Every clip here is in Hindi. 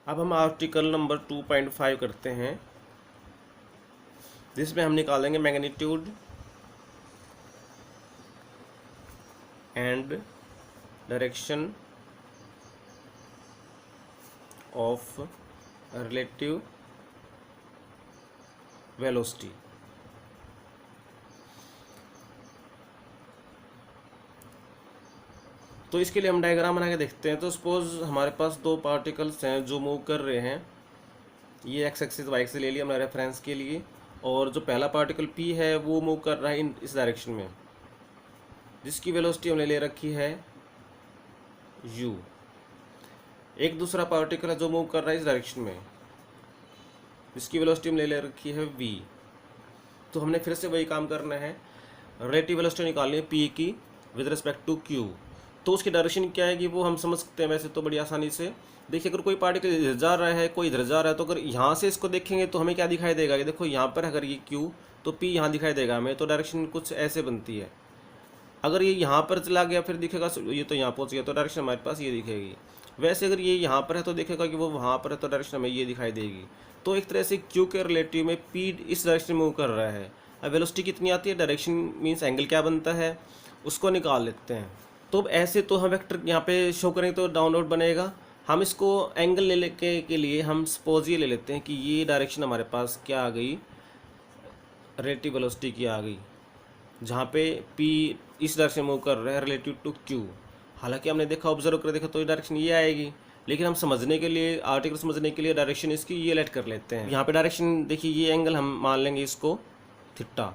अब हम आर्टिकल नंबर 2.5 करते हैं, जिसमें हम निकालेंगे magnitude and direction of relative velocity. तो इसके लिए हम डायग्राम बना के देखते हैं। तो सपोज हमारे पास दो पार्टिकल्स हैं जो मूव कर रहे हैं। ये एक्स एक्सिस वाई एक्सिस ले लिया हमने रेफरेंस के लिए, और जो पहला पार्टिकल पी है वो मूव कर रहा है इस डायरेक्शन में, जिसकी वेलोसिटी हमने ले रखी है यू। एक दूसरा पार्टिकल है जो मूव कर रहा है इस डायरेक्शन में, जिसकी वेलोसिटी हमने ले रखी है वी। तो हमने फिर से वही काम करना है, रिलेटिव वेलोसिटी निकालनी है पी की विद रिस्पेक्ट टू क्यू। तो उसकी डायरेक्शन क्या है कि वो हम समझ सकते हैं वैसे तो बड़ी आसानी से। देखिए, अगर कोई पार्टिकल इधर जा रहा है, कोई इधर जा रहा है, तो अगर यहाँ से इसको देखेंगे तो हमें क्या दिखाई देगा कि देखो यहाँ पर अगर ये क्यू तो पी यहाँ दिखाई देगा हमें। तो डायरेक्शन कुछ ऐसे बनती है। अगर ये यहाँ पर चला गया फिर दिखेगा ये तो यहाँ पहुँच गया, तो डायरेक्शन हमारे पास ये दिखेगी। वैसे अगर ये यहाँ पर है तो देखेगा कि वो वहाँ पर है, तो डायरेक्शन हमें ये दिखाई देगी। तो एक तरह से क्यू के रिलेटिव में पी इस डायरेक्शन में मूव कर रहा है। अब वेलोसिटी कितनी आती है, डायरेक्शन मीन्स एंगल क्या बनता है, उसको निकाल लेते हैं। तो अब ऐसे तो हम वेक्टर यहाँ पे शो करेंगे तो डाउनवर्ड बनेगा। हम इसको एंगल ले लेके के लिए हम सपोज ये ले लेते हैं कि ये डायरेक्शन हमारे पास क्या आ गई, रिलेटिव वेलोसिटी की आ गई, जहाँ पे पी इस डायरेक्शन मूव कर रहा है रिलेटिव टू क्यू। हालांकि हमने देखा, ऑब्जर्व कर देखा, तो ये डायरेक्शन ये आएगी, लेकिन हम समझने के लिए, आर्टिकल समझने के लिए डायरेक्शन इसकी ये लेट कर लेते हैं। यहाँ पे डायरेक्शन देखिए, ये एंगल हम मान लेंगे इसको थीटा,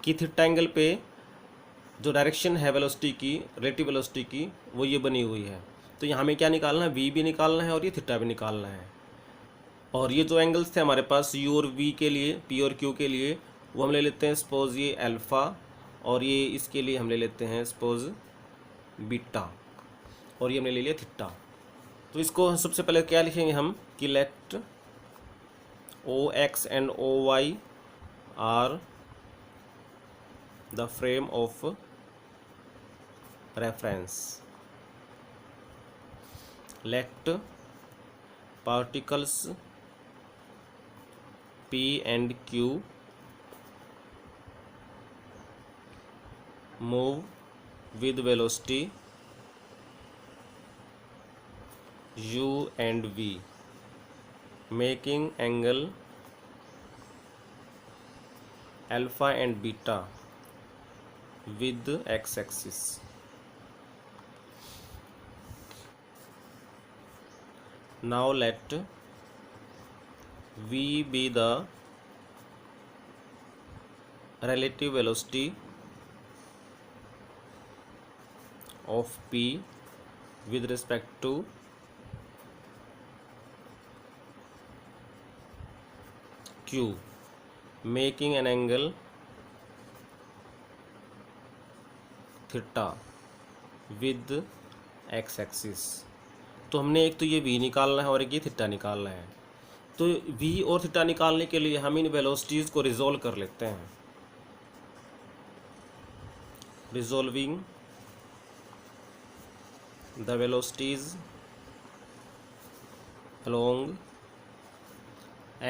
कि थीटा एंगल पे जो डायरेक्शन है वेलोसिटी की, रिलेटिव वेलोसिटी की, वो ये बनी हुई है। तो यहाँ हमें क्या निकालना है, वी भी निकालना है और ये थीटा भी निकालना है। और ये जो एंगल्स थे हमारे पास यू और वी के लिए, पी और क्यू के लिए, वो हम ले लेते हैं सपोज ये अल्फ़ा, और ये इसके लिए हम ले लेते हैं सपोज बीटा, और ये हमने ले लिया थीटा। तो इसको सबसे पहले क्या लिखेंगे हम कि let O X and O Y are the frame of reference. Let particles P and Q move with velocity U and V, making angle alpha and beta with x-axis. Now let V be the relative velocity of P with respect to Q, making an angle theta with x-axis। तो हमने एक तो ये v निकालना है और एक ये थीटा निकालना है। तो v और थीटा निकालने के लिए हम इन वेलोसिटीज़ को रिजोल्व कर लेते हैं। Resolving the velocities along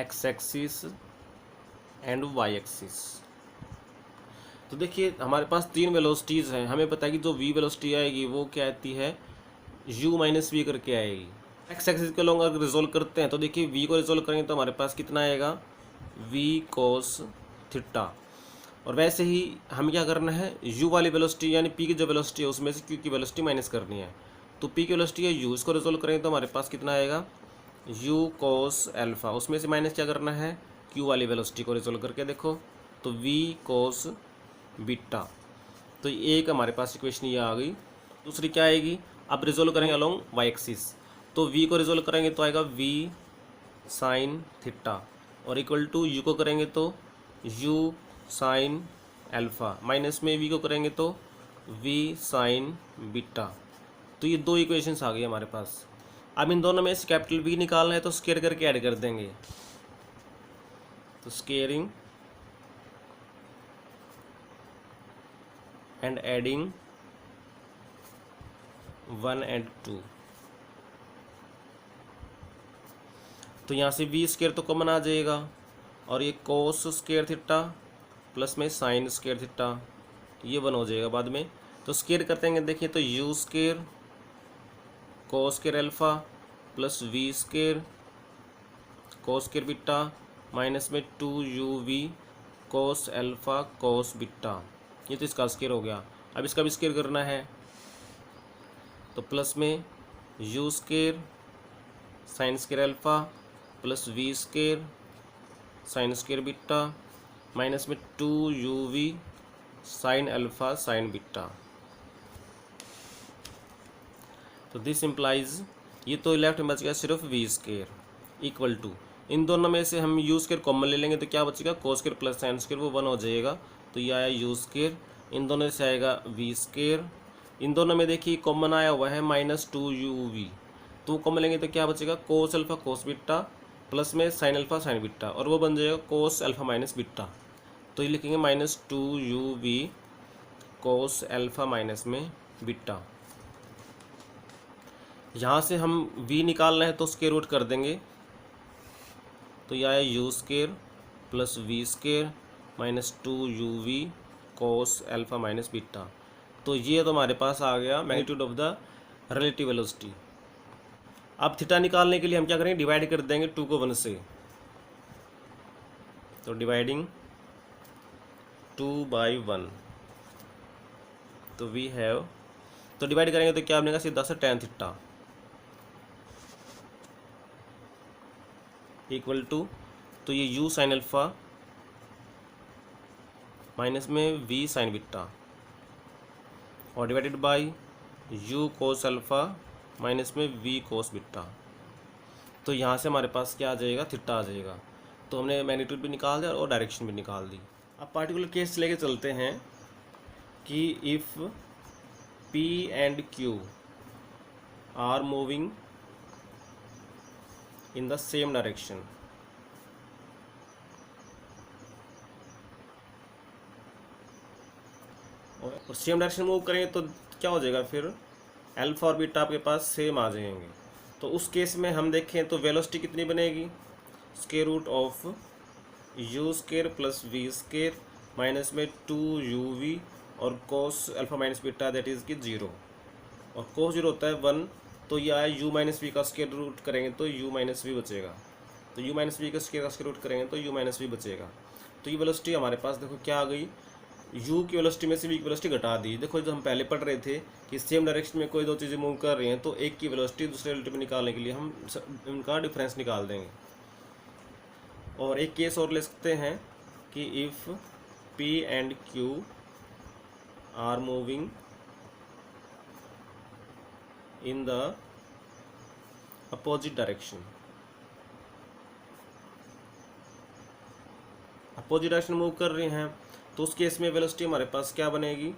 x axis and y axis. तो देखिए, हमारे पास तीन वेलोसिटीज़ हैं। हमें पता है कि जो v वेलोसिटी आएगी वो क्या आती है, u माइनस वी करके आएगी। एक्स एक्सिस के लॉन्ग अगर रिजोल्व करते हैं तो देखिए, v को रिजोल्व करेंगे तो हमारे पास कितना आएगा, v cos थीटा। और वैसे ही हमें क्या करना है, u वाली वेलोसिटी यानी p की जो वेलोसिटी है उसमें से q की वेलोसिटी माइनस करनी है। तो p की वेलोसिटी है u, इसको रिजोल्व करेंगे तो हमारे पास कितना आएगा, u cos अल्फ़ा। उसमें से माइनस क्या करना है, q वाली वेलोसिटी को रिजोल्व करके देखो, तो v cos बीटा। तो एक हमारे पास इक्वेशन ये आ गई। दूसरी क्या आएगी, अब रिजोल्व करेंगे अलोंग y एक्सिस। तो v को रिजोल्व करेंगे तो आएगा v साइन थीटा, और इक्वल टू u को करेंगे तो u साइन अल्फ़ा, माइनस में v को करेंगे तो v साइन बीटा। तो ये दो इक्वेशंस आ गई हमारे पास। अब इन दोनों में से कैपिटल V निकालना है तो स्केयर करके ऐड कर देंगे। तो स्केयरिंग एंड एडिंग 1 and 2। तो यहाँ से वी स्क्वायर तो कॉमन आ जाएगा, और ये कोस स्क्वायर थीटा प्लस में साइन स्क्वायर थीटा, ये वन हो जाएगा बाद में। तो स्क्वायर करते हैं, देखिए तो u square cos square alpha plus v square cos square beta minus में 2uv cos alpha cos beta, ये तो इसका स्क्वायर हो गया। अब इसका भी स्क्वायर करना है, तो प्लस में u square sine square alpha plus v square sine square beta minus में 2uv sine alpha sine beta. तो दिस इम्प्लाइज, ये तो लेफ्ट में बच गया सिर्फ वी स्क्वायर इक्वल टू, इन दोनों में से हम यू स्क्वायर कॉमन ले लेंगे तो क्या बचेगा, cos square plus sine square वो वन हो जाएगा, तो ये आया यू स्क्वायर, इन दोनों से आएगा वी स्क्वायर, इन दोनों में देखिए कॉमन आया हुआ है -2uv, तो वो कॉमन लेंगे तो क्या बचेगा, cos alpha cos beta plus में साइन अल्फा साइन बीटा, और वो बन जाएगा कोस अल्फा माइनस बीटा। तो ये लिखेंगे -2uv कोस अल्फा माइनस में बीटा। यहाँ से हम v निकालना है तो स्क्वायर रूट कर देंगे, तो यह आया u square plus v square minus 2uv cos alpha minus beta. तो ये तो हमारे पास आ गया magnitude of the relative velocity. अब थीटा निकालने के लिए हम क्या करेंगे, डिवाइड कर देंगे 2 को 1 से, तो डिवाइडिंग 2/1, तो वी हैव, तो डिवाइड करेंगे तो क्या बनेगा, सीधा सा tan थीटा इक्वल टू, तो ये u साइन अल्फा माइनस में v साइन बीटा और divided by u cos alpha minus में v कोस बीटा। तो यहाँ से हमारे पास क्या आ जाएगा, थीटा आ जाएगा। तो हमने मैग्नीट्यूड भी निकाल दिया और डायरेक्शन भी निकाल दी। अब पार्टिकुलर केस लेके चलते हैं कि if p and q are moving in the same direction, और सेम डायरेक्शन मूव करेंगे तो क्या हो जाएगा, फिर अल्फा और बीटा आपके पास सेम आ जाएंगे। तो उस केस में हम देखें तो वेलोसिटी कितनी बनेगी, square root of u square plus v square minus में 2uv और cos alpha minus beta that is की 0, और कोस 0 होता है 1, तो यह आया u माइनस वी का स्क्वायर रूट करेंगे तो u माइनस वी बचेगा, तो u माइनस वी का स्क्वायर रूट करेंगे तो u माइनस वी बचेगा। तो ये वेलोसिटी हमारे पास देखो क्या आ गई, u की वेलोसिटी में से v की वेलोसिटी घटा दी। देखो जो हम पहले पढ़ रहे थे कि सेम डायरेक्शन में कोई दो चीज़ें मूव कर रही हैं तो एक की वेलोसिटी दूसरे वेलोसिटी में निकालने के लिए हम उनका डिफरेंस निकाल देंगे। और एक केस और ले सकते हैं कि if p and q are moving in the opposite direction, opposite direction move कर रहे हैं, तो उस केस में वेलोसिटी हमारे पास क्या बनेगी,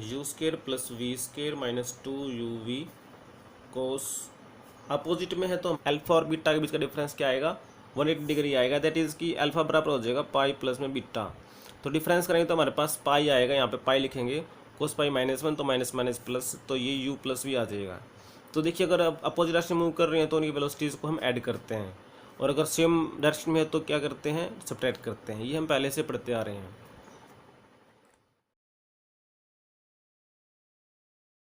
u square plus v square minus 2uv cos, opposite में है तो अल्फा और बीटा के बीच का डिफरेंस क्या आएगा, 180 डिग्री आएगा, दैट इज़ कि अल्फा बराबर हो जाएगा पाई प्लस में बीटा। तो डिफरेंस करेंगे तो हमारे पास पाई आएगा, यहाँ पे पाई लिखेंगे, कोस पाई -1 तो माइनस माइनस प्लस, तो ये u प्लस भी आ जाएगा। तो देखिए अगर अपोजिट डायरेक्शन मूव कर रहे हैं तो उनकी वेलोसिटीज़ को हम ऐड करते हैं, और अगर सेम डायरेक्शन में है तो क्या करते हैं, सब्ट्रैक्ट करते हैं। ये हम पहले से पढ़ते आ रहे हैं।